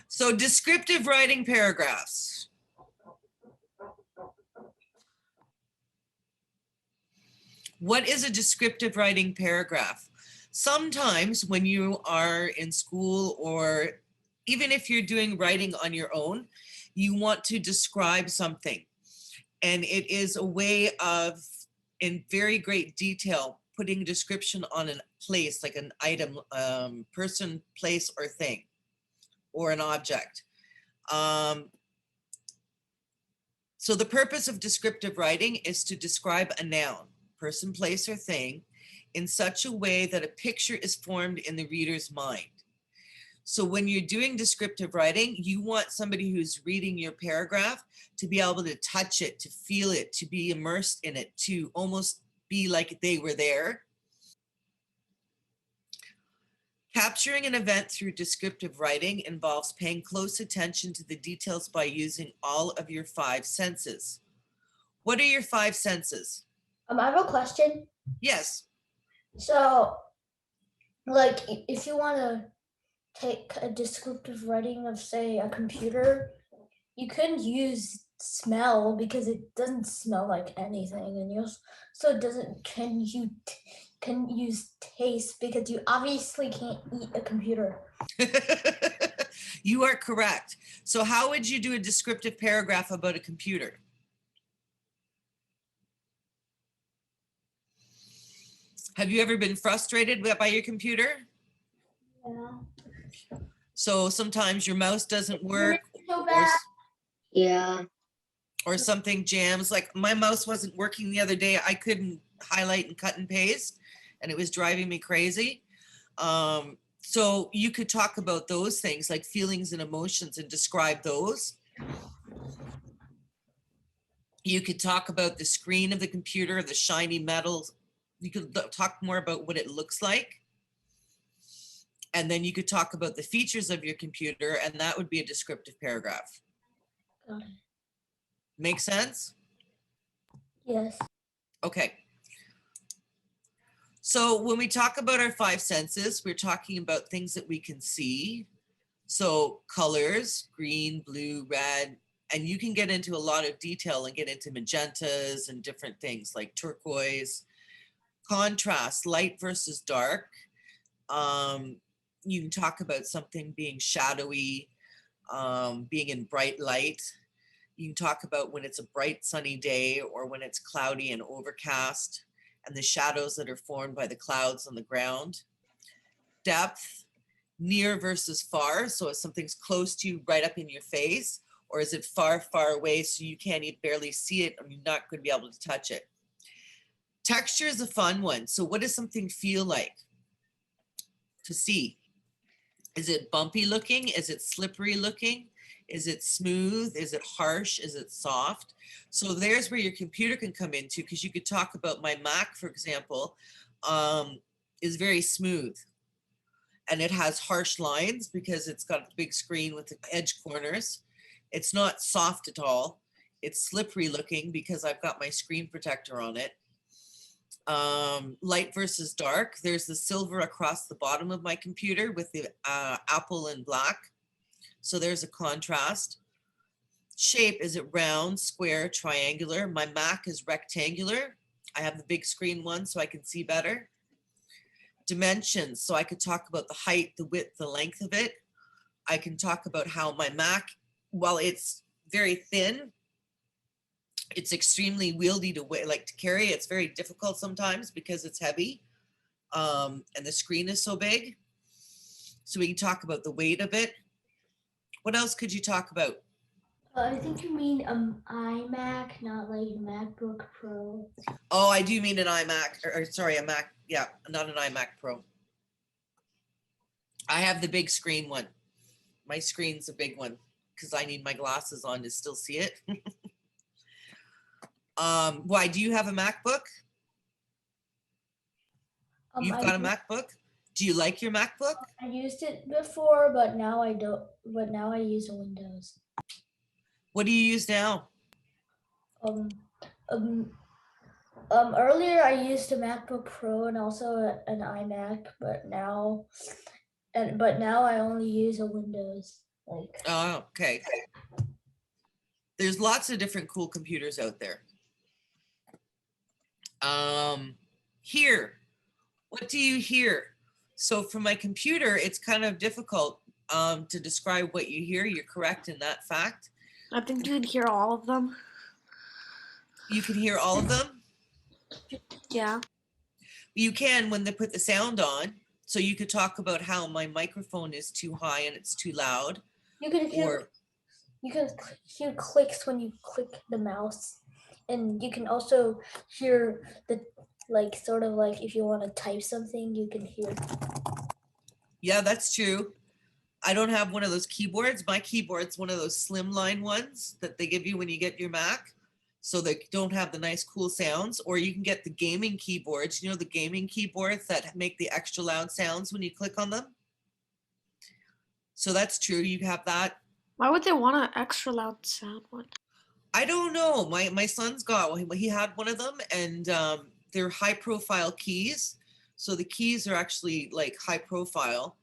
So descriptive writing paragraphs. What is a descriptive writing paragraph? Sometimes when you are in school, or even if you're doing writing on your own, you want to describe something. And it is a way of, in very great detail, putting a description on a place, like an item, person, place, or thing, or an object. So the purpose of descriptive writing is to describe a noun, person, place, or thing, in such a way that a picture is formed in the reader's mind. So when you're doing descriptive writing, you want somebody who's reading your paragraph to be able to touch it, to feel it, to be immersed in it, to almost be like they were there. Capturing an event through descriptive writing involves paying close attention to the details by using all of your five senses. What are your five senses? I have a question. Yes. So, like, if you want to take a descriptive writing of, say, a computer, you couldn't use smell because it doesn't smell like anything, and you so it doesn't. Can use taste because you obviously can't eat a computer. You are correct. So how would you do a descriptive paragraph about a computer? Have you ever been frustrated by your computer? Yeah. So sometimes your mouse doesn't work, So or, bad. Yeah. or something jams. Like my mouse wasn't working the other day. I couldn't highlight and cut and paste, and it was driving me crazy. So you could talk about those things like feelings and emotions and describe those. You could talk about the screen of the computer, the shiny metal. You could talk more about what it looks like. And then you could talk about the features of your computer, and that would be a descriptive paragraph. Got it. Make sense? Yes. Okay. So when we talk about our five senses, we're talking about things that we can see. So colors, green, blue, red, and you can get into a lot of detail and get into magentas and different things like turquoise. Contrast, light versus dark. You can talk about something being shadowy, being in bright light. You can talk about when it's a bright sunny day or when it's cloudy and overcast, and the shadows that are formed by the clouds on the ground. Depth, near versus far. So if something's close to you, right up in your face, or is it far, far away so you can't even barely see it and you're not going to be able to touch it? Texture is a fun one. So what does something feel like to see? Is it bumpy looking? Is it slippery looking? Is it smooth? Is it harsh? Is it soft? So there's where your computer can come into, because you could talk about my Mac, for example, is very smooth. And it has harsh lines because it's got a big screen with the edge corners. It's not soft at all. It's slippery looking because I've got my screen protector on it. Light versus dark. There's the silver across the bottom of my computer with the apple and black. So there's a contrast. Shape, is it round, square, triangular? My Mac is rectangular. I have the big screen one so I can see better. Dimensions, so I could talk about the height, the width, the length of it. I can talk about how my Mac, while it's very thin, it's extremely wieldy to carry. It's very difficult sometimes because it's heavy, and the screen is so big. So we can talk about the weight of it. What else could you talk about? I think you mean iMac, not like MacBook Pro. Oh, I do mean an iMac, or sorry, a Mac. Yeah, not an iMac Pro. I have the big screen one. My screen's a big one because I need my glasses on to still see it. Why, do you have a MacBook? You've got a MacBook? Do you like your MacBook? I used it before, but now I don't. But now I use Windows. What do you use now? Um, um, Earlier I used a MacBook Pro and also an iMac, but now I only use a Windows. Like, Oh, okay. There's lots of different cool computers out there. Here, what do you hear? So from my computer, it's kind of difficult to describe what you hear. You're correct in that fact. I think you can hear all of them. You can hear all of them. Yeah. You can when they put the sound on. So you could talk about how my microphone is too high and it's too loud. you can hear clicks when you click the mouse, and you can also hear the sort of like if you want to type something, you can hear. Yeah, that's true. I don't have one of those keyboards. My keyboard's one of those slimline ones that they give you when you get your Mac. So they don't have the nice cool sounds. Or you can get the gaming keyboards, the gaming keyboards that make the extra loud sounds when you click on them. So that's true. You have that. Why would they want an extra loud sound one? I don't know. My son's got one. He had one of them, and they're high profile keys. So the keys are actually like high profile.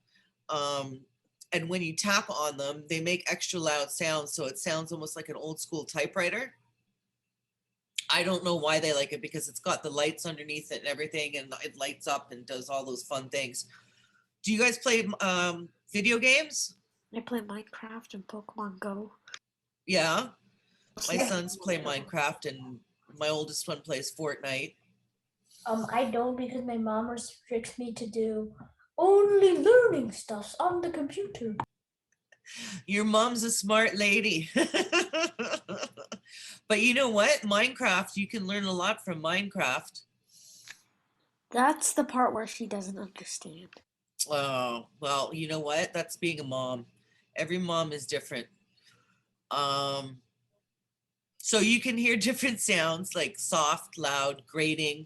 And when you tap on them, they make extra loud sounds. So it sounds almost like an old school typewriter. I don't know why they like it, because it's got the lights underneath it and everything, and it lights up and does all those fun things. Do you guys play video games? I play Minecraft and Pokemon Go. Yeah. My sons play Minecraft, and my oldest one plays Fortnite. I don't, because my mom restricts me to do only learning stuff on the computer. Your mom's a smart lady. But you know what? Minecraft, you can learn a lot from Minecraft. That's the part where she doesn't understand. Oh, well, you know what? That's being a mom. Every mom is different. So you can hear different sounds like soft, loud, grating,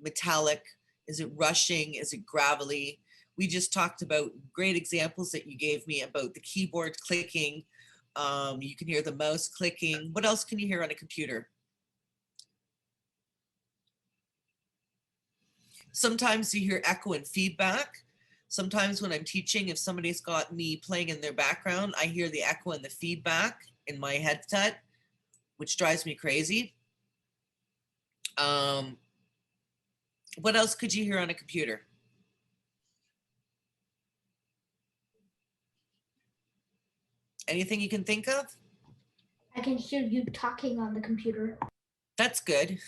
metallic. Is it rushing? Is it gravelly? We just talked about great examples that you gave me about the keyboard clicking. You can hear the mouse clicking. What else can you hear on a computer? Sometimes you hear echo and feedback. Sometimes when I'm teaching, if somebody's got me playing in their background, I hear the echo and the feedback in my headset, which drives me crazy. What else could you hear on a computer? Anything you can think of? I can hear you talking on the computer. That's good.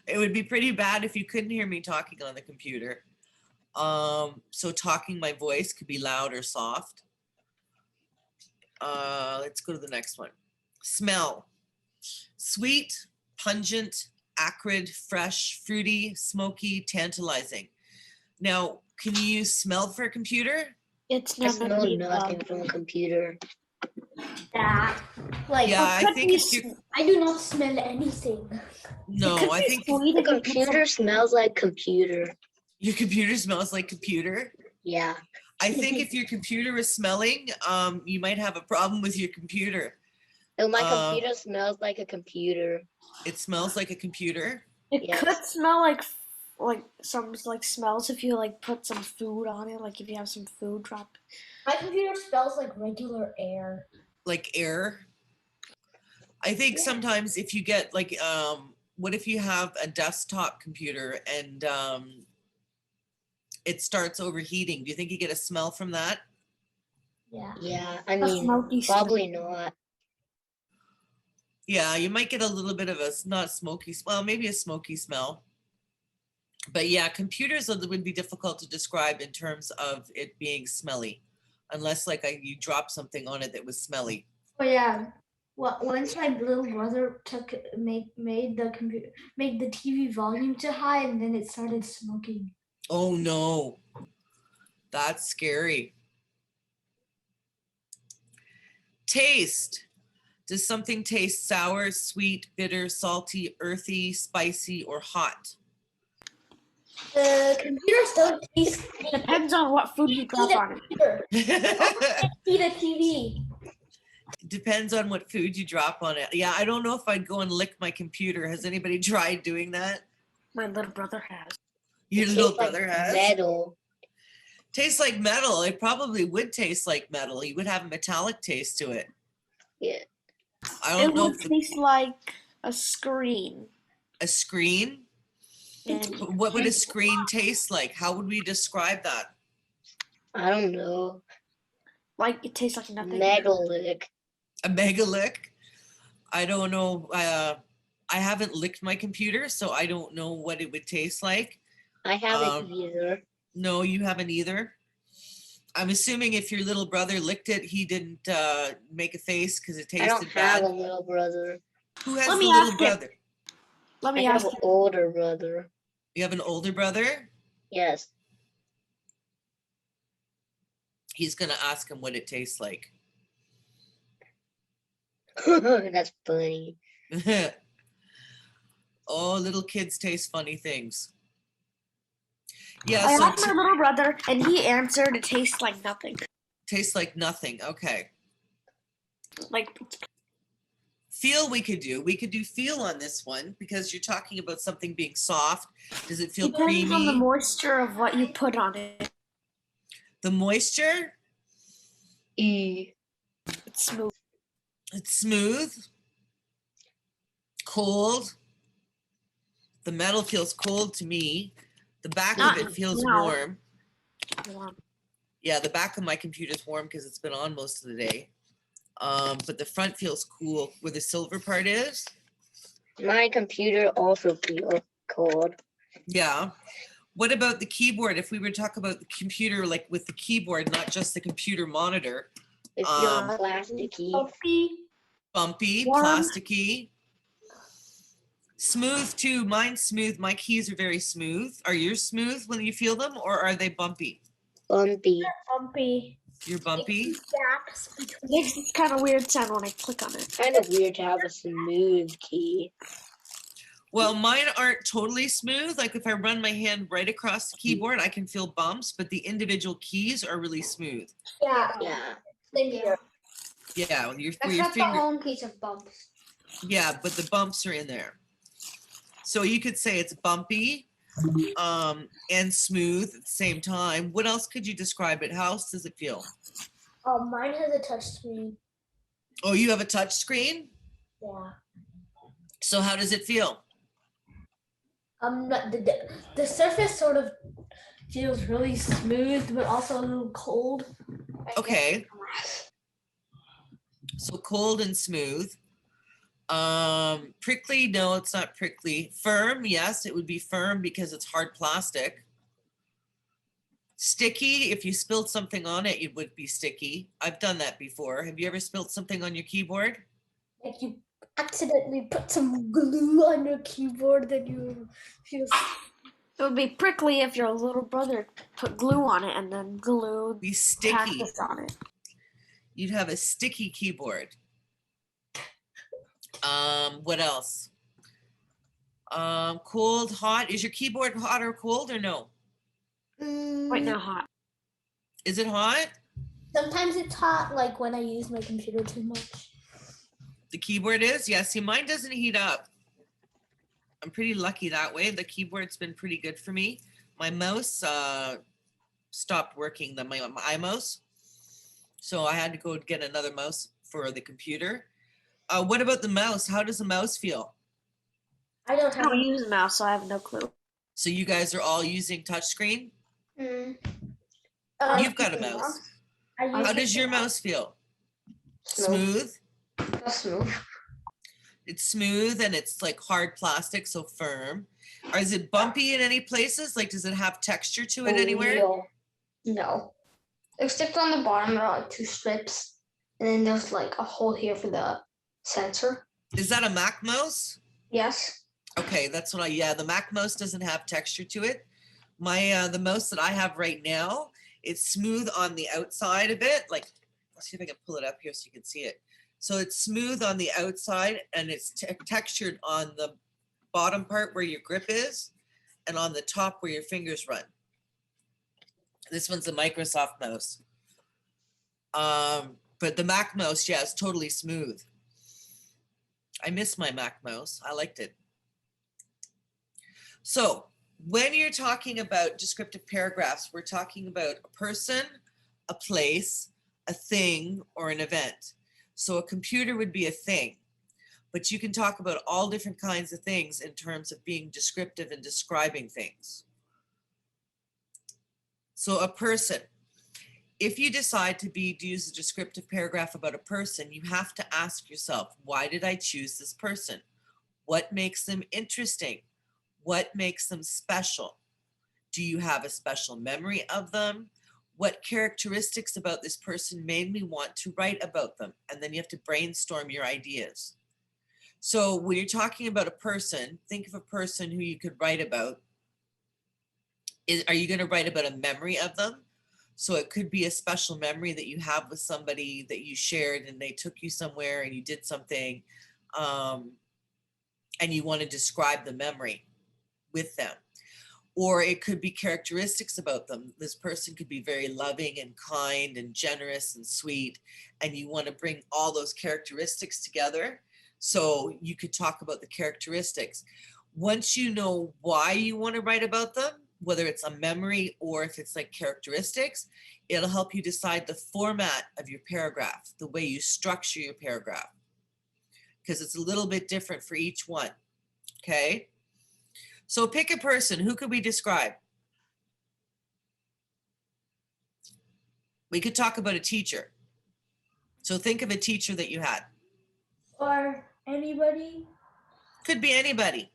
It would be pretty bad if you couldn't hear me talking on the computer. So talking, my voice could be loud or soft. Let's go to the next one. Smell. Sweet, pungent, acrid, fresh, fruity, smoky, tantalizing. Now, can you use smell for a computer? It's I not smell nothing from a computer. That Yeah, I think if you I do not smell anything. no, I think The computer smells like computer. your computer smells like computer. Yeah. I think if your computer is smelling, you might have a problem with your computer. No, my computer smells like a computer. It smells like a computer. It Yes. could smell like some smells if you put some food on it, like if you have some food dropped. My computer smells like regular air. Like air. I think sometimes if you get what if you have a desktop computer and it starts overheating? Do you think you get a smell from that? Yeah. Yeah, I smoky mean, probably not. Yeah, you might get a little bit of a not smoky smell, maybe a smoky smell. But yeah, computers would be difficult to describe in terms of it being smelly, unless you drop something on it that was smelly. Oh yeah. Well, once my little brother made the TV volume too high, and then it started smoking. Oh no, that's scary. Taste. Does something taste sour, sweet, bitter, salty, earthy, spicy, or hot? The computer still tastes. Depends on what food you drop on it. See the TV. Depends on what food you drop on it. Yeah, I don't know if I'd go and lick my computer. Has anybody tried doing that? My little brother has. Your It little tastes like brother has? metal. Tastes like metal. It probably would taste like metal. You would have a metallic taste to it. Yeah. I It don't know would if taste like a screen. a screen. And What would a screen taste like? How would we describe that? I don't know. like it tastes like nothing. Megalick. A megalick? I don't know. I haven't licked my computer, so I don't know what it would taste like. I haven't Um, either. No, you haven't either. I'm assuming if your little brother licked it, he didn't make a face because it I don't tasted have a bad. little brother. Who has Let the me little ask him. brother? Let I me have ask an you. older brother. You have an older brother? Yes. He's gonna ask him what it tastes like. That's funny. Oh, little kids taste funny things. Yeah, I so asked my little brother, and he answered it tastes like nothing. tastes like nothing. Okay. Like Feel we could do. We could do feel on this one because you're talking about something being soft. Does it feel depends on the creamy? moisture of what you put on it. The moisture? E. It's smooth. It's smooth. Cold. The metal feels cold to me. The back Not of it feels now. warm. Warm. Yeah, the back of my computer's warm because it's been on most of the day. But the front feels cool where the silver part is. My computer also feels cold. Yeah. What about the keyboard? If we were to talk about the computer, like with the keyboard, not just the computer monitor, It feels Um, plasticky. Bumpy. bumpy, Warm. plasticky, smooth too. Mine's smooth. My keys are very smooth. Are yours smooth when you feel them, or are they bumpy? Bumpy. Bumpy. You're bumpy. Gaps between. Makes this kind of weird sound when I click on it. Kind of weird to have a smooth key. Well, mine aren't totally smooth. Like if I run my hand right across the keyboard, I can feel bumps, but the individual keys are really smooth. Yeah. Yeah. Same here. Yeah, your Except the finger. home piece of bumps. Yeah, but the bumps are in there. So you could say it's bumpy, and smooth at the same time. What else could you describe it? How else does it feel? Mine has a touch screen. Oh, you have a touch screen? Yeah. So how does it feel? The surface sort of feels really smooth, but also a little cold. Okay. So cold and smooth. Prickly, no, it's not prickly. Firm, yes, it would be firm because it's hard plastic. Sticky, if you spilled something on it, it would be sticky. I've done that before. Have you ever spilled something on your keyboard? Like you accidentally put some glue on your keyboard, then you feel. It would be prickly if your little brother put glue on it and then glued Be sticky. cactus on it. You'd have a sticky keyboard. What else? Cold, hot. Is your keyboard hot or cold or no? Right now, hot. Is it hot? Sometimes it's hot, like when I use my computer too much. The keyboard is? Yeah, see, mine doesn't heat up. I'm pretty lucky that way. The keyboard's been pretty good for me. My mouse stopped working, my iMouse. So I had to go get another mouse for the computer. What about the mouse? How does the mouse feel? I don't I have. don't use a mouse, so I have no clue. So you guys are all using touchscreen? You've got a mouse. How does your mouse feel? Smooth? Smooth. It's smooth and it's like hard plastic, so firm. Or is it bumpy in any places? Like, does it have texture to it anywhere? No. Except on the bottom, there are like two strips, and then there's like a hole here for the sensor. Is that a Mac mouse? Yes. Okay, that's what yeah, the Mac mouse doesn't have texture to it. My, the mouse that I have right now, it's smooth on the outside of it. Like, let's see if I can pull it up here so you can see it. So it's smooth on the outside and it's textured on the bottom part where your grip is and on the top where your fingers run. This one's a Microsoft mouse. But the Mac mouse, yeah, it's totally smooth. I miss my Mac mouse. I liked it. So When you're talking about descriptive paragraphs, we're talking about a person, a place, a thing, or an event. So a computer would be a thing, but you can talk about all different kinds of things in terms of being descriptive and describing things. So a person, if you decide to use a descriptive paragraph about a person, you have to ask yourself, why did I choose this person? What makes them interesting? What makes them special? Do you have a special memory of them? What characteristics about this person made me want to write about them? And then you have to brainstorm your ideas. So when you're talking about a person, think of a person who you could write about. Are you going to write about a memory of them? So it could be a special memory that you have with somebody that you shared and they took you somewhere and you did something, and you want to describe the memory with them. Or it could be characteristics about them. This person could be very loving and kind and generous and sweet, and you want to bring all those characteristics together. So you could talk about the characteristics. Once you know why you want to write about them, whether it's a memory or if it's like characteristics, it'll help you decide the format of your paragraph, the way you structure your paragraph, because it's a little bit different for each one. Okay. So pick a person. Who could we describe? We could talk about a teacher. So think of a teacher that you had. Or anybody. Could be anybody.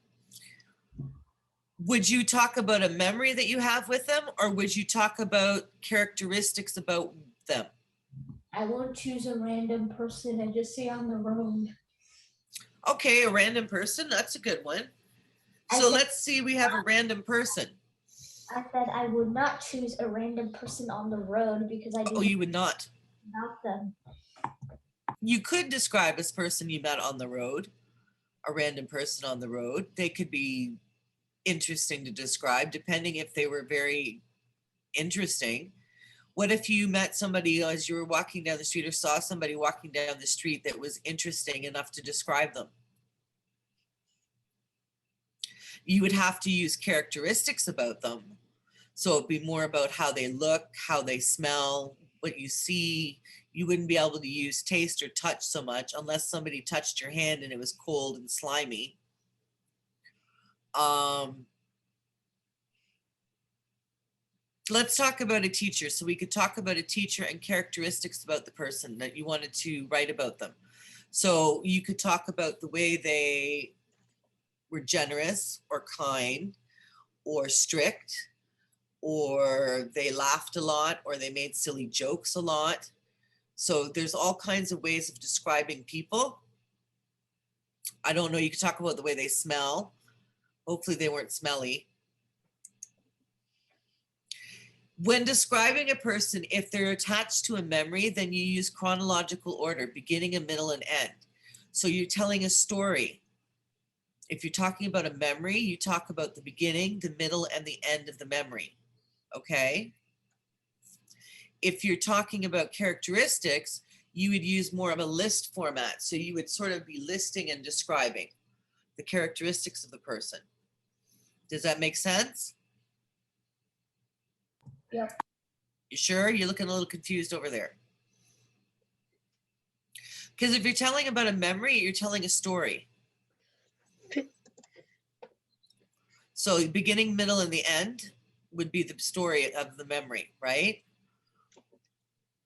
Would you talk about a memory that you have with them, or would you talk about characteristics about them? I won't choose a random person and just say on the road. Okay, a random person. That's a good one. I So said- let's see, we have a random person. I said I would not choose a random person on the road because I Oh, didn't you would not. know about them. You could describe this person you met on the road, a random person on the road. They could be interesting to describe, depending if they were very interesting. What if you met somebody as you were walking down the street, or saw somebody walking down the street that was interesting enough to describe them? You would have to use characteristics about them. So it'd be more about how they look, how they smell, what you see. You wouldn't be able to use taste or touch so much unless somebody touched your hand and it was cold and slimy. Let's talk about a teacher. So we could talk about a teacher and characteristics about the person that you wanted to write about them. So you could talk about the way they were generous or kind or strict, or they laughed a lot, or they made silly jokes a lot. So there's all kinds of ways of describing people. I don't know, you could talk about the way they smell. Hopefully they weren't smelly. When describing a person, if they're attached to a memory, then you use chronological order, beginning, a middle, and end. So you're telling a story. If you're talking about a memory, you talk about the beginning, the middle, and the end of the memory. Okay? If you're talking about characteristics, you would use more of a list format. So you would sort of be listing and describing the characteristics of the person. Does that make sense? Yep. You sure? You're looking a little confused over there. Because if you're telling about a memory, you're telling a story. So the beginning, middle, and the end would be the story of the memory, right?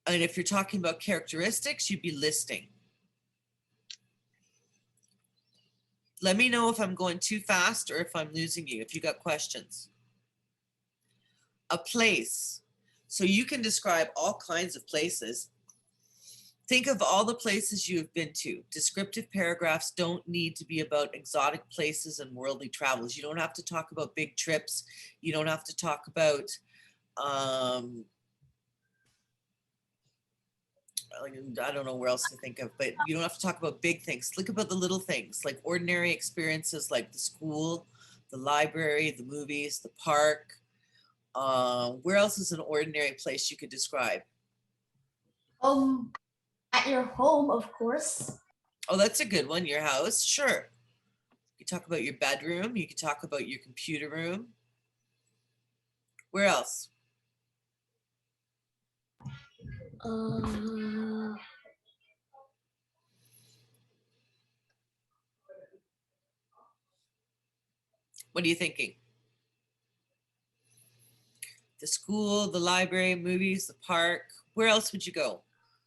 And if you're talking about characteristics, you'd be listing. Let me know if I'm going too fast or if I'm losing you, if you got questions. A place. So you can describe all kinds of places. Think of all the places you have been to. Descriptive paragraphs don't need to be about exotic places and worldly travels. You don't have to talk about big trips. You don't have to talk about I don't know where else to think of, but you don't have to talk about big things. Think about the little things, like ordinary experiences, like the school, the library, the movies, the park. Where else is an ordinary place you could describe? At your home, of course. Oh, that's a good one. Your house, sure. You talk about your bedroom. You could talk about your computer room. Where else? Uh, What are you thinking? The school, the library, movies, the park. Where else would you go?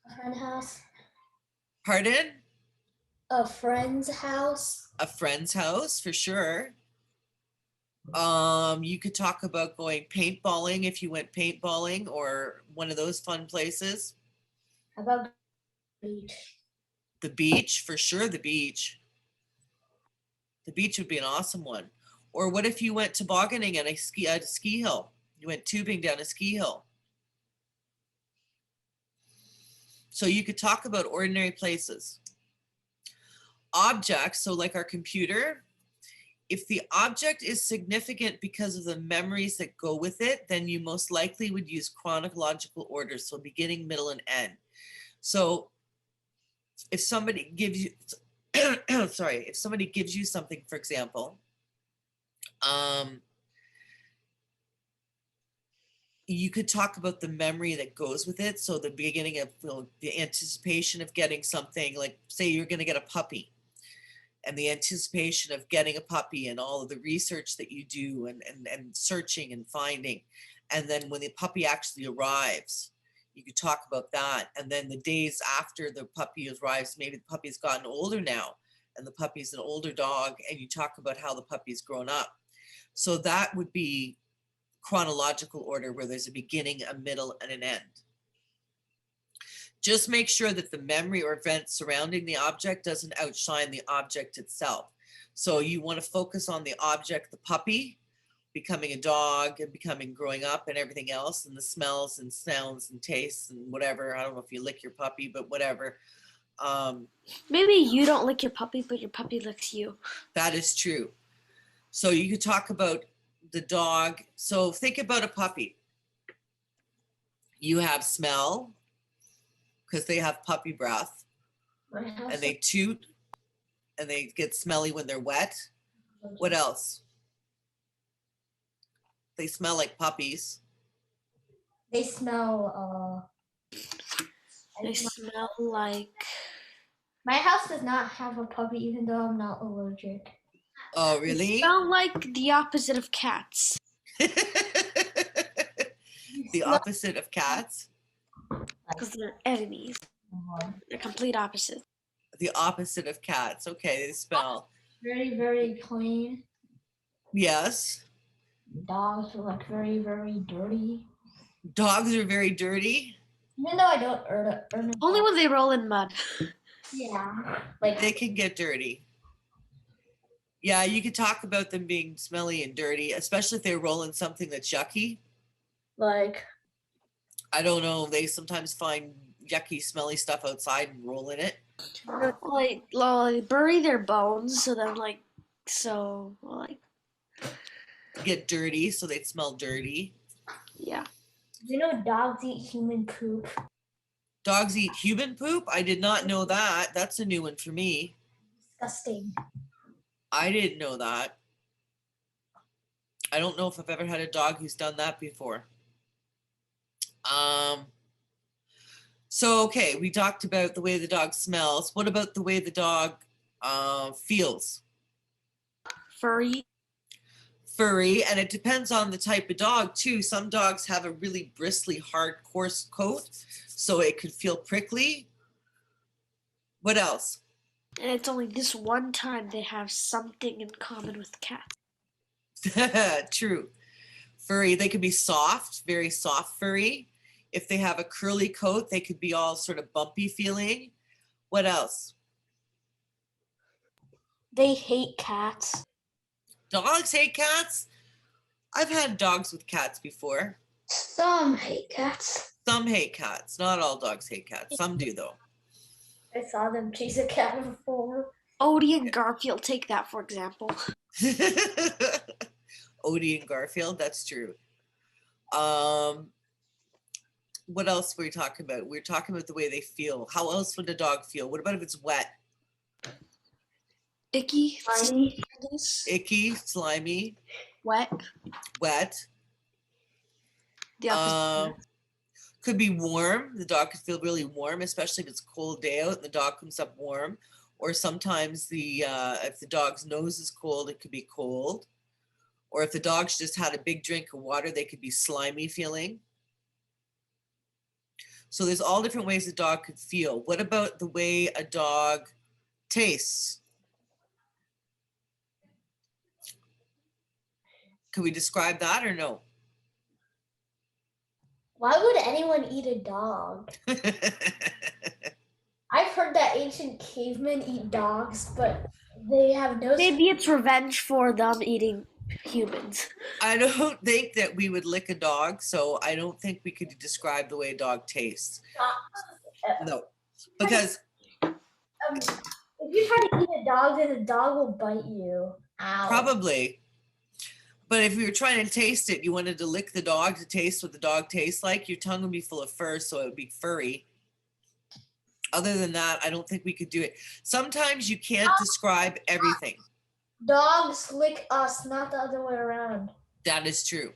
a friend's house. Pardon? A friend's house. A friend's house for sure. You could talk about going paintballing if you went paintballing or one of those fun places. How about beach? The beach, for sure, the beach. The beach would be an awesome one. Or what if you went tobogganing at a ski hill? You went tubing down a ski hill. So you could talk about ordinary places. Objects, so like our computer, if the object is significant because of the memories that go with it, then you most likely would use chronological order, so beginning, middle, and end. So if somebody gives you, sorry, if somebody gives you something, for example, you could talk about the memory that goes with it. So the beginning of the anticipation of getting something, like say you're going to get a puppy, and the anticipation of getting a puppy and all of the research that you do and searching and finding. And then when the puppy actually arrives, you could talk about that. And then the days after the puppy arrives, maybe the puppy's gotten older now and the puppy's an older dog, and you talk about how the puppy's grown up. So that would be chronological order, where there's a beginning, a middle, and an end. Just make sure that the memory or event surrounding the object doesn't outshine the object itself. So you want to focus on the object, the puppy, becoming a dog and becoming growing up and everything else, and the smells and sounds and tastes and whatever. I don't know if you lick your puppy, but whatever. Maybe you don't lick your puppy, but your puppy licks you. That is true. So you could talk about the dog. So think about a puppy. You have smell, because they have puppy breath, and they toot, and they get smelly when they're wet. What else? They smell like puppies. They smell. They smell like. My house does not have a puppy, even though I'm not allergic. Oh, They really? smell like the opposite of cats. The opposite of cats. Because they're enemies. They're complete opposites. The opposite of cats. Okay, they smell. Very, very clean. Yes. Dogs are like very, very dirty. Dogs are very dirty. Even though I don't earn a Only dog. when they roll in mud. Yeah. Like They can get dirty. Yeah, you could talk about them being smelly and dirty, especially if they roll in something that's yucky. like I don't know. They sometimes find yucky, smelly stuff outside and roll in it. Like, they bury their bones, so then, Get dirty, so they'd smell dirty. yeah. do you know dogs eat human poop? Dogs eat human poop? I did not know that. That's a new one for me. Disgusting. I didn't know that. I don't know if I've ever had a dog who's done that before. So, okay, we talked about the way the dog smells. What about the way the dog feels? Furry. Furry, and it depends on the type of dog too. Some dogs have a really bristly, hard, coarse coat, so it could feel prickly. What else? And it's only this one time they have something in common with cats. True. Furry, they could be soft, very soft furry. If they have a curly coat, they could be all sort of bumpy feeling. What else? They hate cats. Dogs hate cats? I've had dogs with cats before. Some hate cats. Some hate cats. Not all dogs hate cats. Some do, though. I saw them chase a cat before. Odie and Garfield, take that for example. Odie and Garfield, that's true. What else were we talking about? We were talking about the way they feel. How else would a dog feel? What about if it's wet? Icky. Slimy. Icky, slimy, Wet. wet. The opposite. Could be warm. The dog could feel really warm, especially if it's a cold day out and the dog comes up warm. Or sometimes if the dog's nose is cold, it could be cold. Or if the dog's just had a big drink of water, they could be slimy feeling. So there's all different ways a dog could feel. What about the way a dog tastes? Can we describe that or no? Why would anyone eat a dog? I've heard that ancient cavemen eat dogs, but they have no. Maybe it's revenge for them eating humans. I don't think that we would lick a dog, so I don't think we could describe the way a dog tastes. No, because If you try to eat a dog, then the dog will bite you. Ow. probably. But if we were trying to taste it, you wanted to lick the dog to taste what the dog tastes like, your tongue would be full of fur, so it would be furry. Other than that, I don't think we could do it. Sometimes you can't describe everything. Dogs lick us, not the other way around. That is true.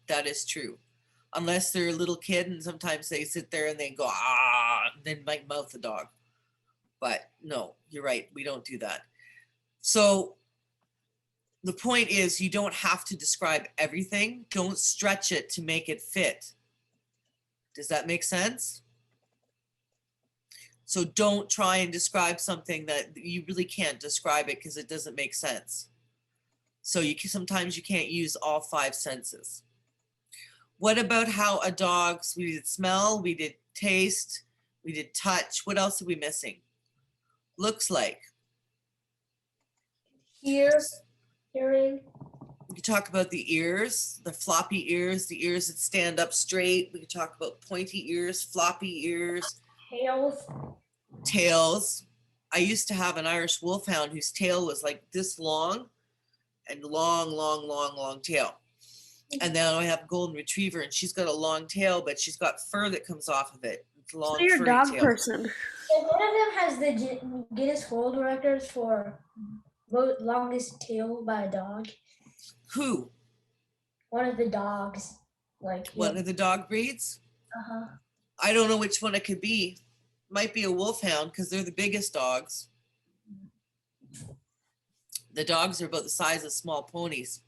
That is true. Unless they're a little kid and sometimes they sit there and they go, ah, and then might mouth the dog. But no, you're right. We don't do that. So the point is you don't have to describe everything. Don't stretch it to make it fit. Does that make sense? So don't try and describe something that you really can't describe it because it doesn't make sense. So sometimes you can't use all 5 senses. What about how a dog's, we did smell, we did taste, we did touch. What else are we missing? Looks like. Hearing. We could talk about the ears, the floppy ears, the ears that stand up straight. We could talk about pointy ears, floppy ears. Tails. I used to have an Irish wolfhound whose tail was like this long and long tail. And now I have a golden retriever and she's got a long tail, but she's got fur that comes off of it. It's a long, So you're a dog tail. person. So one of them has the Guinness World Records for longest tail by a dog. Who? One of the dogs. One of the dog breeds? Uh-huh. I don't know which one it could be. Might be a wolfhound because they're the biggest dogs. The dogs are about the size of small ponies.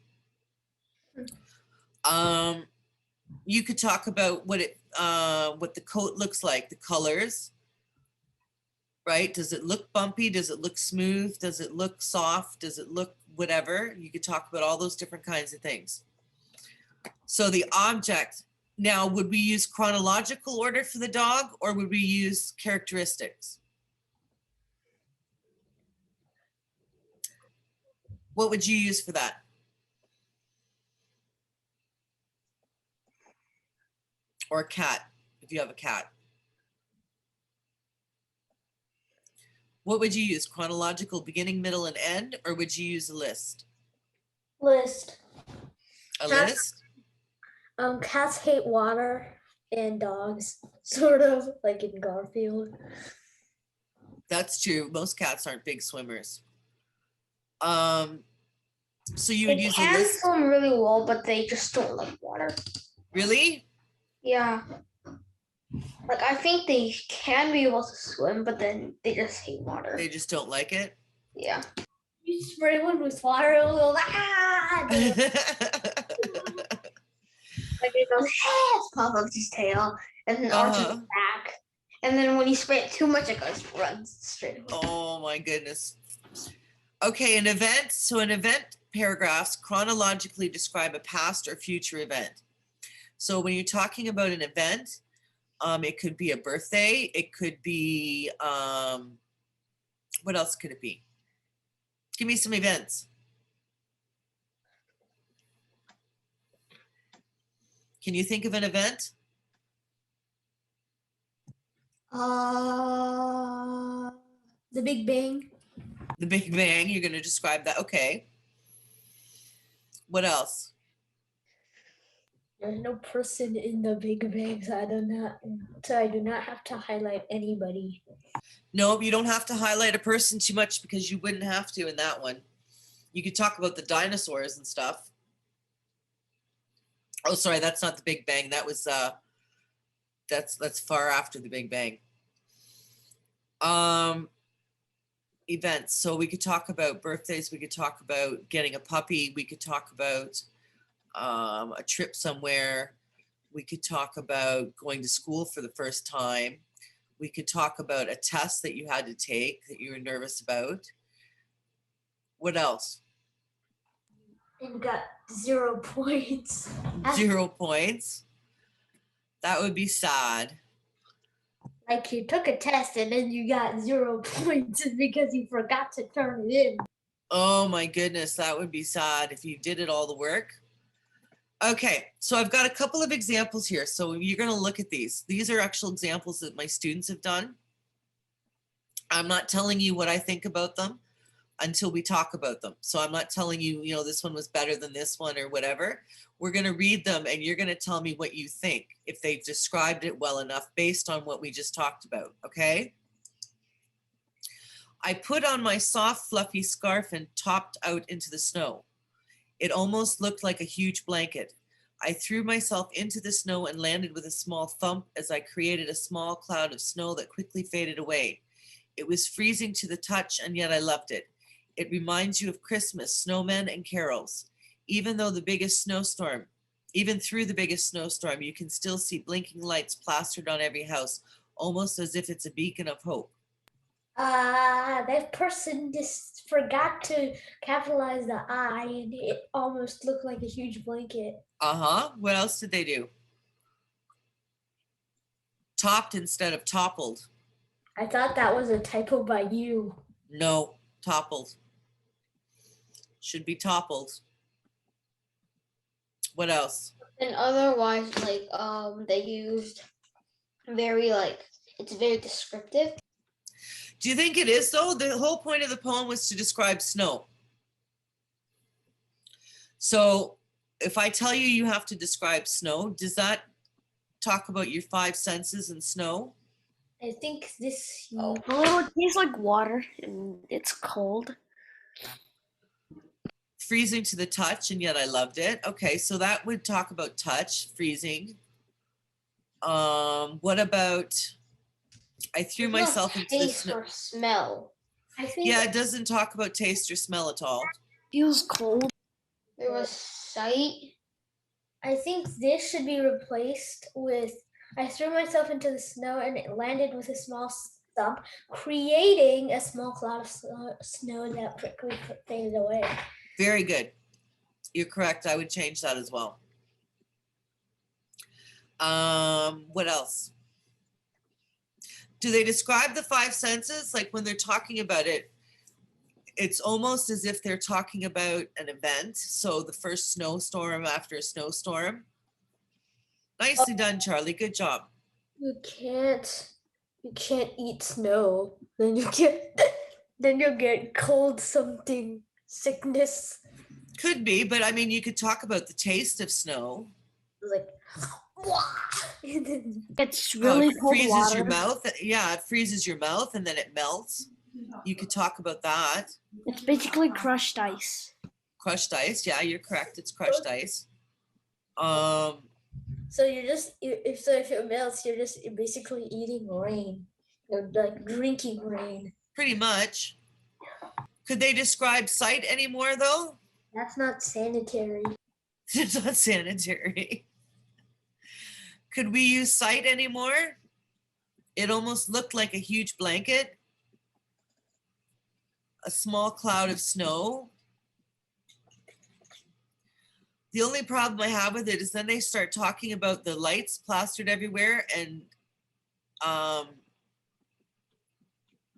You could talk about what the coat looks like, the colors, right? Does it look bumpy? Does it look smooth? Does it look soft? Does it look whatever? You could talk about all those different kinds of things. So the object, now would we use chronological order for the dog or would we use characteristics? What would you use for that? Or a cat, if you have a cat. What would you use? Chronological beginning, middle, and end, or would you use a list? List. A list? Cats hate water and dogs, sort of like in Garfield. That's true. Most cats aren't big swimmers. So you would use a list? They can swim really well, but they just don't like water. Really? Yeah. Like, I think they can be able to swim, but then they just hate water. They just don't like it? Yeah. You spray one with water, it'll go, ah! Like, it goes, pop up his tail, and then arches back. And then when you spray it too much, it goes, runs straight away. Oh my goodness. Okay, an event. So an event paragraphs chronologically describe a past or future event. So when you're talking about an event, it could be a birthday. It could be, what else could it be? Give me some events. Can you think of an event? The Big Bang. The Big Bang, you're going to describe that. Okay. What else? There's no person in the Big Bang, so I do not have to highlight anybody. No, you don't have to highlight a person too much because you wouldn't have to in that one. You could talk about the dinosaurs and stuff. Oh, sorry, that's not the Big Bang. That was that's far after the Big Bang. Events. So we could talk about birthdays. We could talk about getting a puppy. We could talk about a trip somewhere. We could talk about going to school for the first time. We could talk about a test that you had to take that you were nervous about. What else? And got 0 points. 0 points. That would be sad. Like you took a test and then you got 0 points because you forgot to turn it in. Oh my goodness, that would be sad if you did it all the work. Okay, so I've got a couple of examples here. So you're going to look at these. These are actual examples that my students have done. I'm not telling you what I think about them until we talk about them. So I'm not telling you, you know, this one was better than this one or whatever. We're going to read them and you're going to tell me what you think, if they've described it well enough based on what we just talked about, okay? I put on my soft, fluffy scarf and topped out into the snow. It almost looked like a huge blanket. I threw myself into the snow and landed with a small thump as I created a small cloud of snow that quickly faded away. It was freezing to the touch, and yet I loved it. It reminds you of Christmas, snowmen, and carols. Even through the biggest snowstorm, you can still see blinking lights plastered on every house, almost as if it's a beacon of hope. That person just forgot to capitalize the I, and it almost looked like a huge blanket. What else did they do? Topped instead of toppled. I thought that was a typo by you. No, toppled. Should be toppled. What else? And otherwise, like they used very it's very descriptive. Do you think it is though? The whole point of the poem was to describe snow. So if I tell you you have to describe snow, does that talk about your 5 senses in snow? I think this. Oh, it tastes like water and it's cold. Freezing to the touch, and yet I loved it. Okay, so that would talk about touch, freezing. What about I threw myself into the taste snow? or smell. I think. Yeah, it doesn't talk about taste or smell at all. Feels cold. There was sight. I think this should be replaced with I threw myself into the snow and it landed with a small thump, creating a small cloud of snow that quickly faded away. Very good. You're correct. I would change that as well. What else? Do they describe the 5 senses? Like when they're talking about it, it's almost as if they're talking about an event. So the first snowstorm after a snowstorm. Nicely done, Charlie. Good job. You can't eat snow. Then you'll get cold something, sickness. Could be, but I mean, you could talk about the taste of snow. Like It's really it cold freezes water. your mouth. Yeah, it freezes your mouth and then it melts. You could talk about that. It's basically crushed ice. Crushed ice. Yeah, you're correct. It's crushed ice. So if it melts, you're basically eating rain. You're like drinking rain. Pretty much. Could they describe sight anymore though? That's not sanitary. It's not sanitary. Could we use sight anymore? It almost looked like a huge blanket. A small cloud of snow. The only problem I have with it is then they start talking about the lights plastered everywhere, and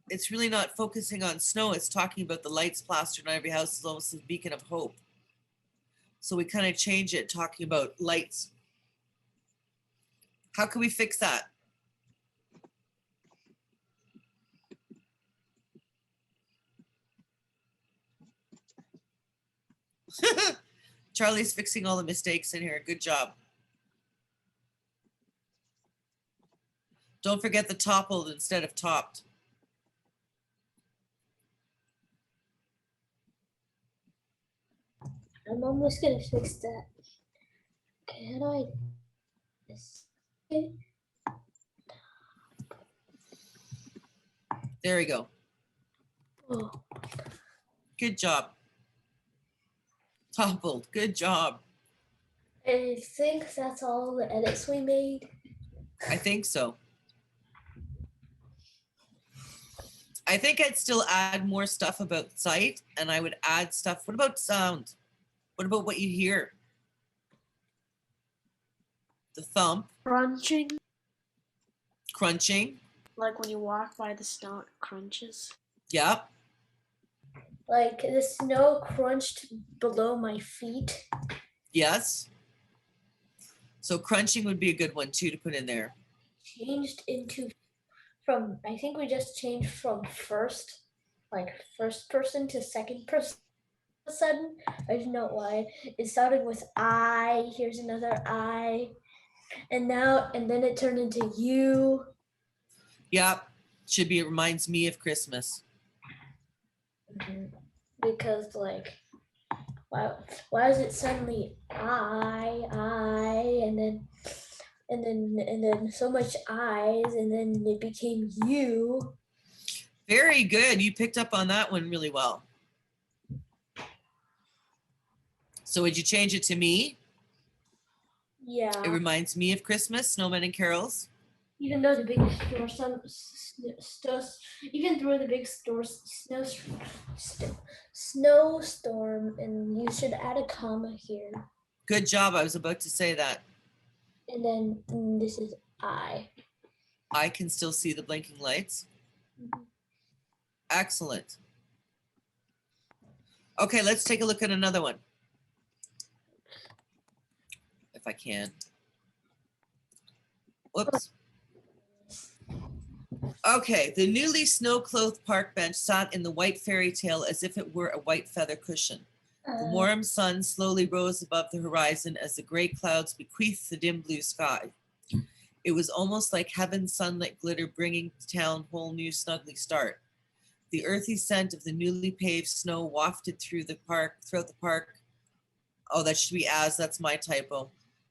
it's really not focusing on snow. It's talking about the lights plastered on every house is almost a beacon of hope. So we kind of change it, talking about lights. How can we fix that? Charlie's fixing all the mistakes in here. Good job. Don't forget the toppled instead of topped. I'm almost gonna fix that. Okay. Can I? There we go. Oh, Good job. Toppled. Good job. I think that's all the edits we made. I think so. I think I'd still add more stuff about sight, and I would add stuff. What about sound? What about what you hear? The thump, Crunching, crunching. like when you walk by the snow, it crunches. Yep. Like the snow crunched below my feet. Yes. So crunching would be a good one too to put in there. Changed into from I think we just changed from first person to second person. All of a sudden, I don't know why. It started with I. Here's another I, and then it turned into you. Yep. Should be. It reminds me of Christmas. Because like, why is it suddenly I, and then so much eyes, and then it became you. Very good. You picked up on that one really well. So would you change it to me? Yeah. It reminds me of Christmas, snowmen and carols. Even though the big even through the big snowstorm, and you should add a comma here, Good job. I was about to say that. and then this is I. I can still see the blinking lights. Excellent. Okay, let's take a look at another one. If I can. Whoops. Okay, the newly snow-clothed park bench sat in the white fairy tale as if it were a white feather cushion. The warm sun slowly rose above the horizon as the gray clouds bequeathed the dim blue sky. It was almost like heaven's sunlit glitter bringing the town whole new snugly start. The earthy scent of the newly paved snow wafted throughout the park. Oh, that should be as, that's my typo.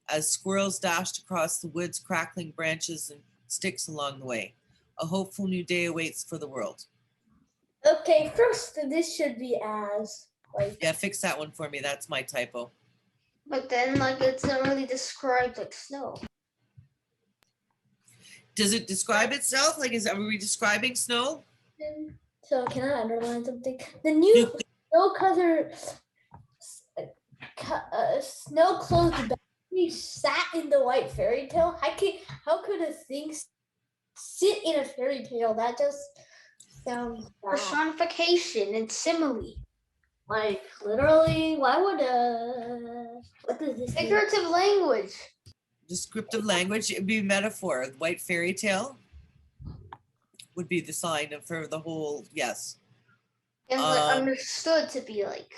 As squirrels dashed across the woods, crackling branches and sticks along the way. A hopeful new day awaits for the world. Okay, first this should be as like. Yeah, fix that one for me. That's my typo. But then, like, it's not really described like snow. Does it describe itself? Like, are we describing snow? So can I underline something? The new snow color snow clothed battery sat in the white fairy tale. How could a thing sit in a fairy tale? That just sounds bad. Personification and simile. Like literally, why would what does this mean? Figurative language. Descriptive language, it'd be metaphor. White fairy tale would be the sign for the whole, yes. And like understood to be like.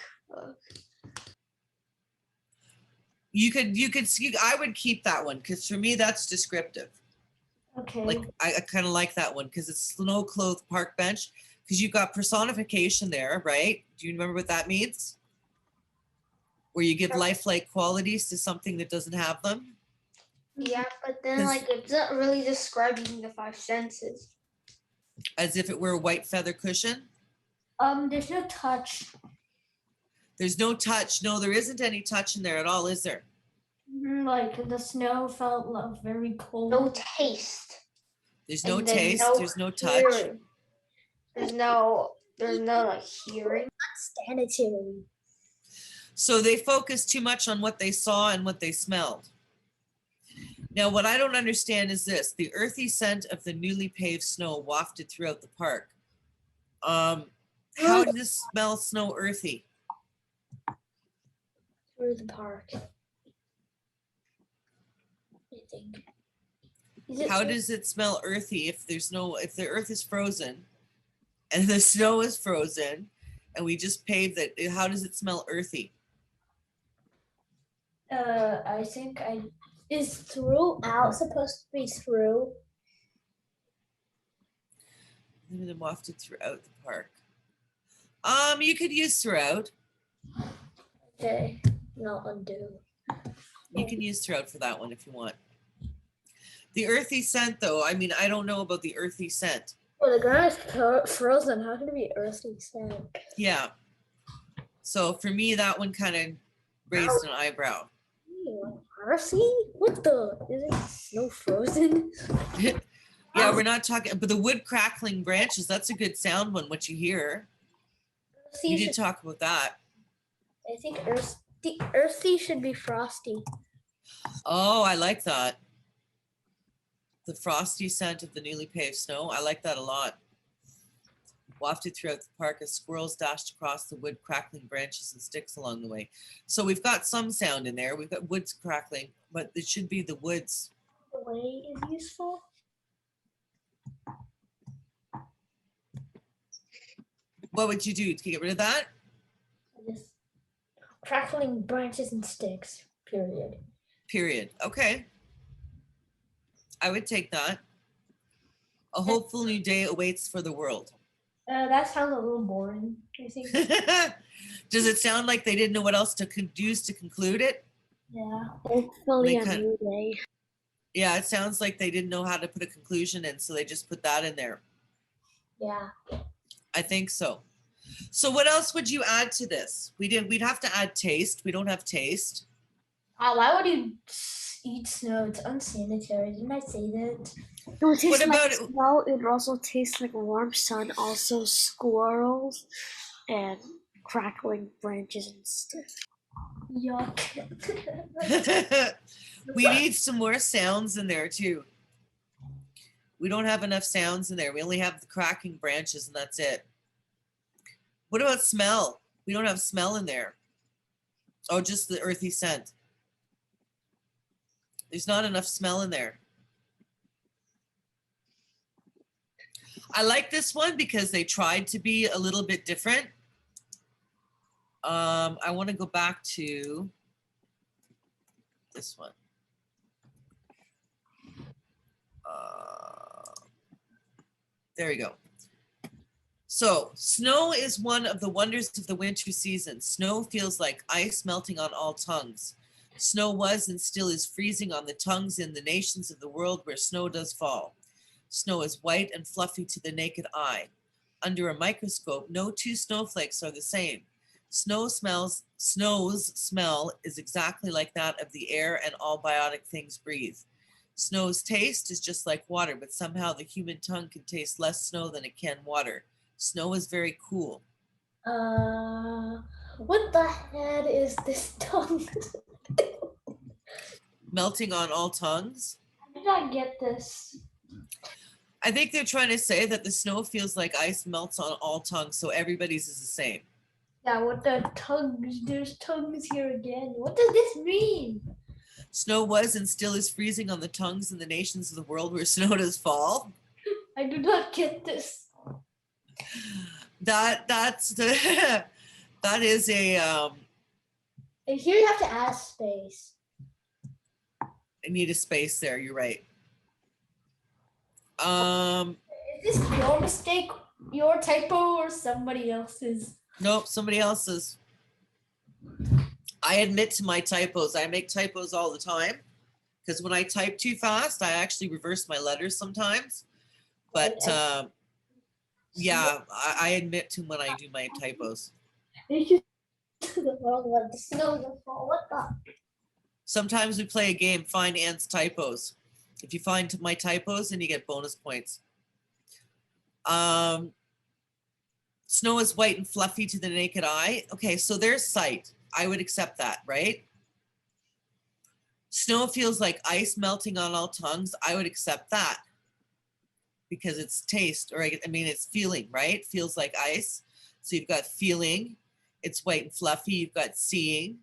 I would keep that one because for me that's descriptive. Okay. Like I kind of like that one because it's snow-clothed park bench because you've got personification there, right? Do you remember what that means? Where you give lifelike qualities to something that doesn't have them. Yeah, but then like it's not really describing the five senses. As if it were a white feather cushion. There's no touch. There's no touch. No, there isn't any touch in there at all, is there? Like the snow felt very cold. No taste. There's no And then taste. no There's no touch. hearing. There's no like hearing. Sanitary. So they focused too much on what they saw and what they smelled. Now, what I don't understand is this: the earthy scent of the newly paved snow wafted throughout the park. How does this smell snow earthy? Through the park. I think. How does it smell earthy if the earth is frozen and the snow is frozen and we just paved it? How does it smell earthy? I think is throughout supposed to be through? And then wafted throughout the park. You could use throughout. Okay, no, undo. You can use throughout for that one if you want. The earthy scent, though, I mean, I don't know about the earthy scent. Well, the ground is frozen. How can it be earthy scent? Yeah. So for me, that one kind of raised an eyebrow. Earthy? What the? Is it snow frozen? Yeah, we're not talking, but the wood crackling branches, that's a good sound one, what you hear. You did talk about that. I think earthy should be frosty. Oh, I like that. The frosty scent of the newly paved snow. I like that a lot. Wafted throughout the park as squirrels dashed across the wood, crackling branches and sticks along the way. So we've got some sound in there. We've got woods crackling, but it should be the woods. The way is useful. What would you do to get rid of that? Just crackling branches and sticks. Period. Period. Okay. I would take that. A hopeful new day awaits for the world. That sounds a little boring, I think. Does it sound like they didn't know what else to use to conclude it? Yeah. Hopefully They a new day. Yeah, it sounds like they didn't know how to put a conclusion in, so they just put that in there. Yeah. I think so. So what else would you add to this? We'd have to add taste. We don't have taste. Why would you eat snow? It's unsanitary. Didn't I say that? It would taste What like about it? snow. It would also taste like warm sun. Also squirrels and crackling branches and stuff. Yuck. We need some more sounds in there too. We don't have enough sounds in there. We only have the cracking branches and that's it. What about smell? We don't have smell in there. Oh, just the earthy scent. There's not enough smell in there. I like this one because they tried to be a little bit different. I want to go back to this one. There we go. So, snow is one of the wonders of the winter season. Snow feels like ice melting on all tongues. Snow was and still is freezing on the tongues in the nations of the world where snow does fall. Snow is white and fluffy to the naked eye. Under a microscope, no two snowflakes are the same. Snow's smell is exactly like that of the air and all biotic things breathe. Snow's taste is just like water, but somehow the human tongue can taste less snow than it can water. Snow is very cool. What the heck is this tongue? Melting on all tongues? How did I get this? I think they're trying to say that the snow feels like ice melts on all tongues, so everybody's is the same. Yeah, what the tongues? There's tongues here again. What does this mean? Snow was and still is freezing on the tongues in the nations of the world where snow does fall. I do not get this. That's the that is a And here you have to add space. I need a space there, you're right. Is this your mistake, your typo, or somebody else's? Nope, somebody else's. I admit to my typos. I make typos all the time because when I type too fast, I actually reverse my letters sometimes. But yeah, I admit to when I do my typos. The wrong one. The snow doesn't fall. What the? Sometimes we play a game, find Ant's typos. If you find my typos, then you get bonus points. Snow is white and fluffy to the naked eye. Okay, so there's sight. I would accept that, right? Snow feels like ice melting on all tongues. I would accept that because it's taste, or I mean, it's feeling, right? Feels like ice. So you've got feeling. It's white and fluffy. You've got seeing.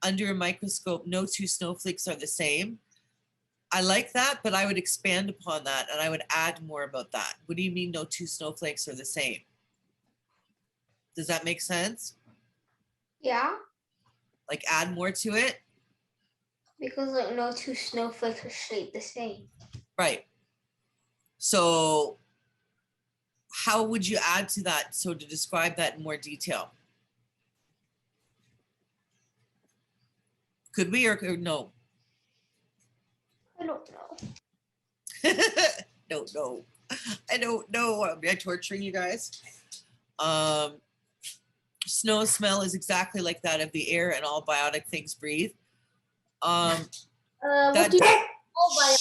Under a microscope, no two snowflakes are the same. I like that, but I would expand upon that and I would add more about that. What do you mean no two snowflakes are the same? Does that make sense? Yeah, Like add more to it? because like no two snowflakes are shaped the same. Right. So how would you add to that? So to describe that in more detail. Could we or no? I don't know. Don't know. I don't know. Am I torturing you guys? Snow smell is exactly like that of the air and all biotic things breathe. What That do you mean all by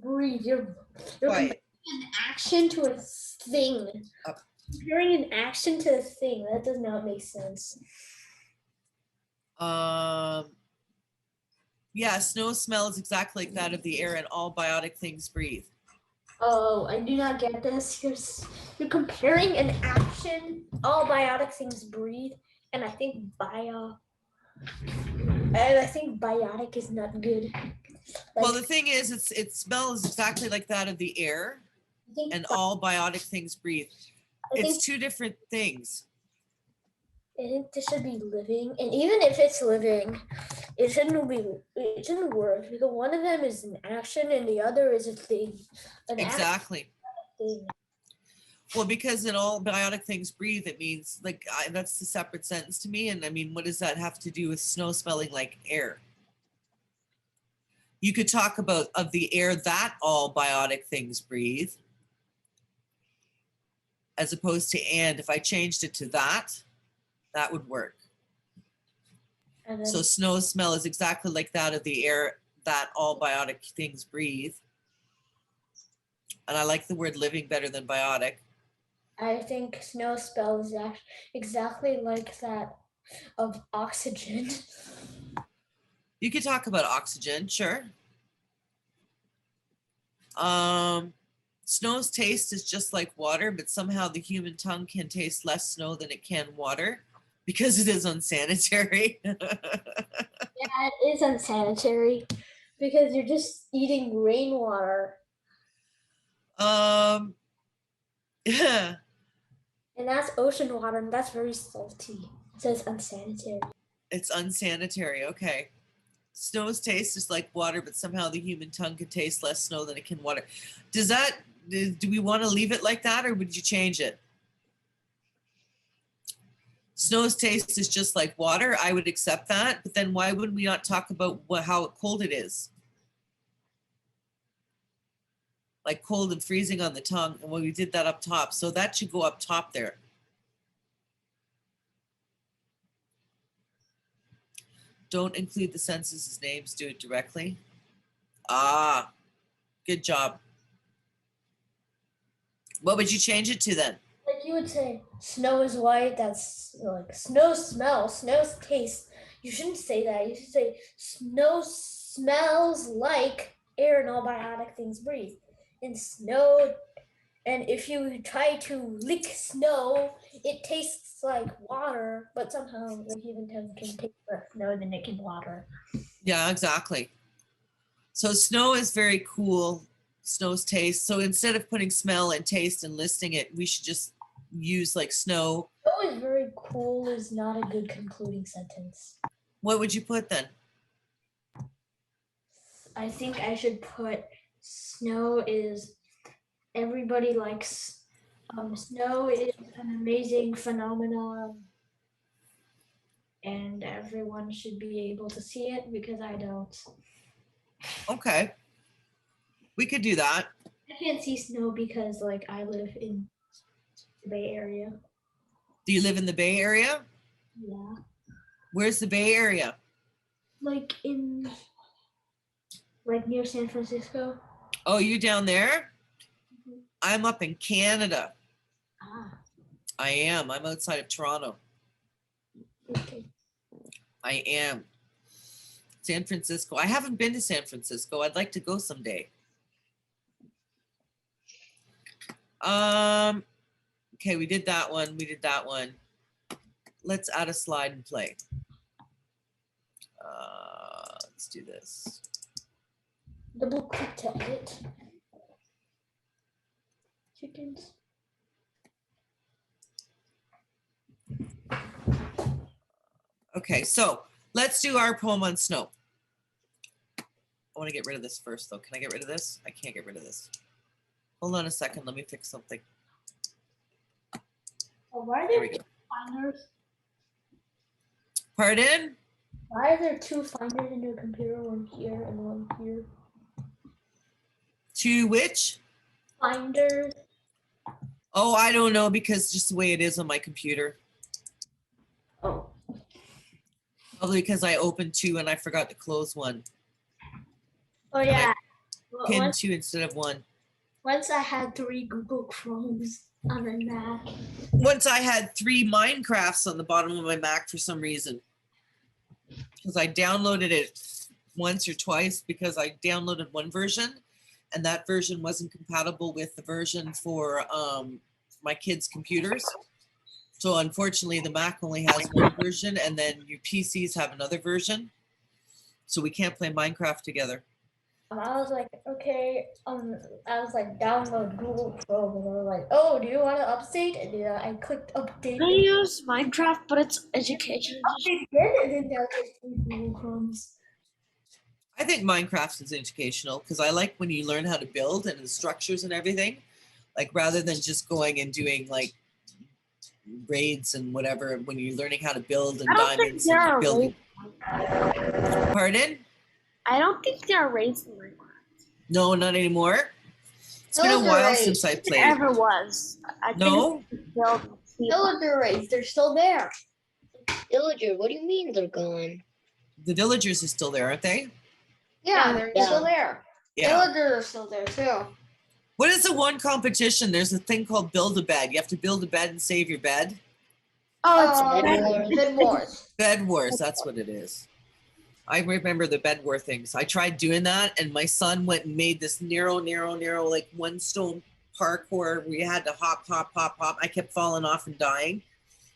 breathe? You're comparing quiet. an action to a thing. Up. Comparing an action to a thing. That does not make sense. Yeah, snow smell is exactly like that of the air and all biotic things breathe. Oh, I do not get this. You're comparing an action. All biotic things breathe, and I think biotic is not good. Well, Like, the thing is, it smells exactly like that of the air I think and all biotic things breathe. I think It's two different things. this should be living, and even if it's living, it shouldn't work because one of them is an action and the other is a thing. An Exactly. thing. Well, because in all biotic things breathe, it means like that's the separate sentence to me. And I mean, what does that have to do with snow smelling like air? You could talk about of the air that all biotic things breathe, as opposed to and. If I changed it to that would work. And then So snow smell is exactly like that of the air that all biotic things breathe. And I like the word living better than biotic. I think snow spell is exactly like that of oxygen. You could talk about oxygen, sure. Snow's taste is just like water, but somehow the human tongue can taste less snow than it can water because it is unsanitary. Yeah, it is unsanitary because you're just eating rainwater, Yeah, and that's ocean water, and that's very salty. So it's unsanitary. it's unsanitary. Okay. Snow's taste is like water, but somehow the human tongue can taste less snow than it can water. Do we want to leave it like that or would you change it? Snow's taste is just like water. I would accept that, but then why would we not talk about how cold it is? Like cold and freezing on the tongue. And when we did that up top, so that should go up top there. Don't include the senses as names, do it directly. Ah, good job. What would you change it to then? Like you would say, snow is white. That's like snow smell, snow's taste. You shouldn't say that. You should say snow smells like air and all biotic things breathe. And snow, and if you try to lick snow, it tastes like water, but somehow the human tongue can taste less snow than it can water. Yeah, exactly. So snow is very cool. Snow's taste. So instead of putting smell and taste and listing it, we should just use like snow. Snow is very cool is not a good concluding sentence. What would you put then? I think I should put snow is everybody likes snow is an amazing phenomenon and everyone should be able to see it because I don't. Okay. We could do that. I can't see snow because like I live in the Bay Area. Do you live in the Bay Area? Yeah. Where's the Bay Area? Like near San Francisco. Oh, you down there? Mhm. I'm up in Canada. Ah, I am. I'm outside of Toronto. okay. I am. San Francisco. I haven't been to San Francisco. I'd like to go someday. Okay, we did that one. We did that one. Let's add a slide and play. Let's do this. Double click to edit. Chickens. Okay, so let's do our poem on snow. I want to get rid of this first, though. Can I get rid of this? I can't get rid of this. Hold on a second. Let me fix something. Oh, why are There there we go. two finders? Pardon? Why are there two finders in your computer? One here and one here. To which? Finder. Oh, I don't know, because just the way it is on my computer. Oh. Probably because I opened 2 and I forgot to close 1. Oh yeah. Pinned 2 instead of 1. Once I had 3 Google Chromes on a Mac. Once I had 3 Minecrafts on the bottom of my Mac for some reason. Because I downloaded it once or twice, because I downloaded one version and that version wasn't compatible with the version for my kids' computers. So unfortunately, the Mac only has one version, and then your PCs have another version. So we can't play Minecraft together. I was like, okay, I was like, download Google Chrome, and they were like, oh, do you want to update? And then I clicked update. I use Minecraft, but it's education. Update again, and then there was Google Chromes. I think Minecraft is educational because I like when you learn how to build and the structures and everything, like rather than just going and doing like raids and whatever. When you're learning how to build and I don't think diamonds there and are building. raids. Pardon? I don't think there are raids in Minecraft. No, not anymore. It's been a Those are while raids. since I It played. ever was. I No? think build Villager raids, they're still there. Villager, what do you mean they're gone? The villagers are still there, aren't they? Yeah, they're Yeah. still there. Yeah. Villagers are still there too. What is the one competition? There's a thing called build a bed. You have to build a bed and save your bed. Oh, it's Bed Wars. Bed Wars. Bed wars, that's what it is. I remember the bed war things. I tried doing that, and my son went and made this narrow, like one stone parkour where you had to hop. I kept falling off and dying.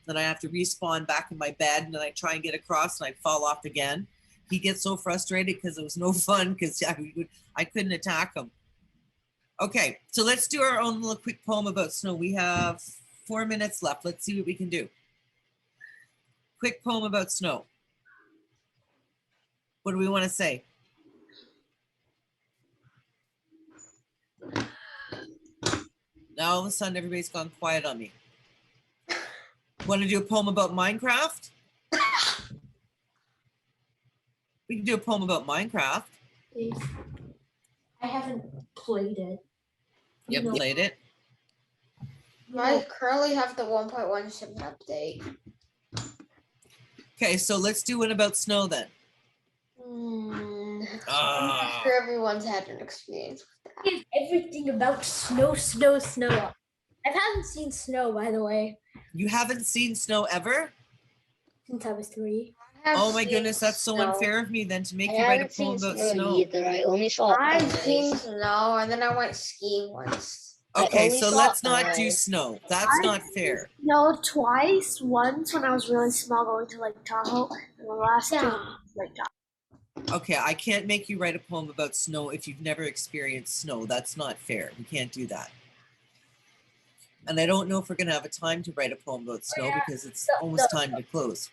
Then I have to respawn back in my bed, and then I try and get across, and I fall off again. He gets so frustrated because it was no fun because I couldn't attack him. Okay, so let's do our own little quick poem about snow. We have 4 minutes left. Let's see what we can do. Quick poem about snow. What do we want to say? Now all of a sudden everybody's gone quiet on me. Want to do a poem about Minecraft? We can do a poem about Minecraft. I haven't played it. You haven't played it? I currently have the 1.17 update. Okay, so let's do one about snow then. I'm Ah. not sure everyone's had an experience with that. It's everything about snow. I haven't seen snow, by the way, You haven't seen snow ever? since I was 3. I have Oh my seen goodness, that's so snow. unfair of me then to make I you write a haven't poem seen about snow snow. either. I only saw I've ice. seen snow, and then I went skiing once. I Okay, only so saw let's not do ice. snow. That's not fair. No, twice. Once when I was really small, going to Lake Tahoe, and the last two Yeah. Lake Tahoe. Okay, I can't make you write a poem about snow if you've never experienced snow. That's not fair. We can't do that. And I don't know if we're going to have a time to write a poem about snow yeah. because it's almost time to close.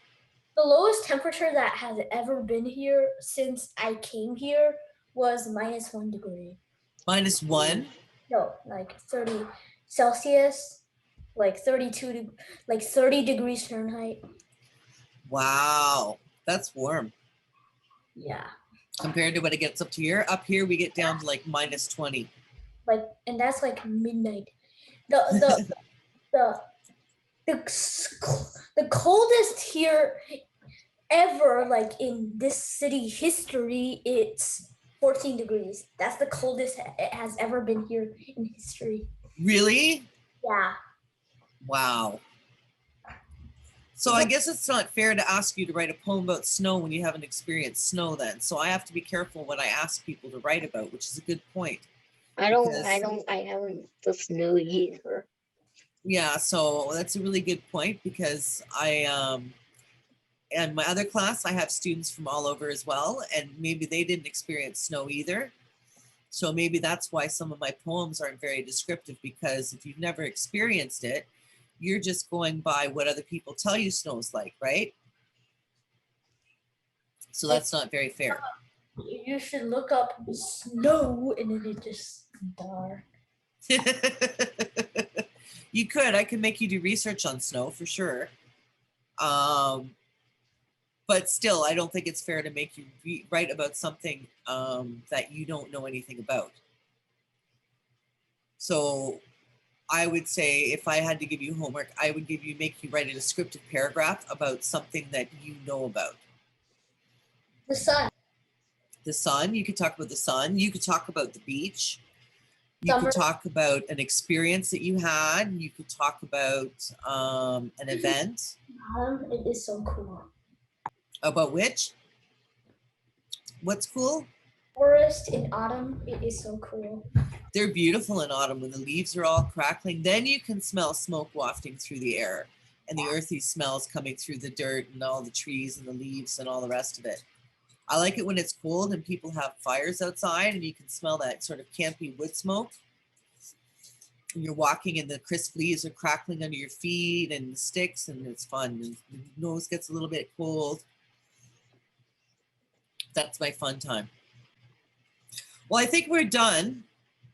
The lowest temperature that has ever been here since I came here was -1 degree. -1? No, like 30 Celsius, like 30 degrees Fahrenheit. Wow, that's warm. Yeah. Compared to what it gets up to here. Up here, we get down to like -20. Like, and that's like midnight. The coldest here ever, like in this city history, it's 14 degrees. That's the coldest it has ever been here in history. Really? Yeah. Wow. So I guess it's not fair to ask you to write a poem about snow when you haven't experienced snow then. So I have to be careful what I ask people to write about, which is a good point. I haven't the snow either. Yeah, so that's a really good point because in my other class, I have students from all over as well, and maybe they didn't experience snow either. So maybe that's why some of my poems aren't very descriptive, because if you've never experienced it, you're just going by what other people tell you snow's like, right? So that's not very fair. You should look up snow and then it just dark. You could. I could make you do research on snow for sure. But still, I don't think it's fair to make you write about something that you don't know anything about. So I would say if I had to give you homework, I would make you write a descriptive paragraph about something that you know about. The sun. The sun, you could talk about the sun. You could talk about the beach. You Summer. could talk about an experience that you had. You could talk about an event. It is so cool. About which? What's cool? Forest in autumn. It is so cool. They're beautiful in autumn when the leaves are all crackling. Then you can smell smoke wafting through the air and the earthy smells coming through the dirt and all the trees and the leaves and all the rest of it. I like it when it's cold and people have fires outside and you can smell that sort of campy wood smoke. And you're walking and the crisp leaves are crackling under your feet and the sticks, and it's fun. And the nose gets a little bit cold. That's my fun time. Well, I think we're done.